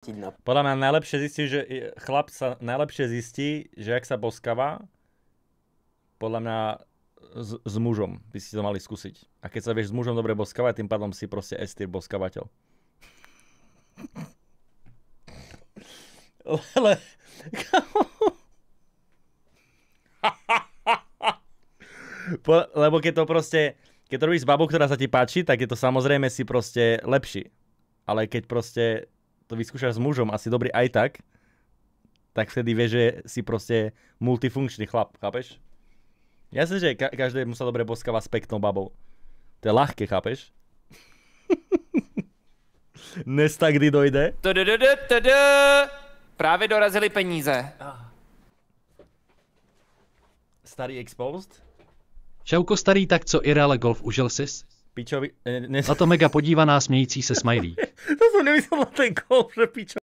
Podľa mňa najlepšie zistí, že chlap sa najlepšie zistí, že jak sa boskáva, podľa mňa s mužom by si to mali skúsiť. A keď sa vieš s mužom dobre boskávať, tým pádom si proste S-tier boskávateľ. Lebo keď to proste, keď to robíš s babou, ktorá sa ti páči, tak je to samozrejme si proste lepší. Ale keď proste to vyskúšaš s mužom a si dobrý aj tak vtedy vieš, že si proste multifunkčný chlap, chápeš? Jasne, že každému sa dobre boskáva s peknou babou. To je ľahké, chápeš? Nesta kdy dojde? Právě dorazili peníze. Starý exposed? Šauko starý, tak co Ireale Golf, užil sis? Pičovi... Na to mega podívaná smějící se smajlí. To som nemyslel na ten golf, že pičo.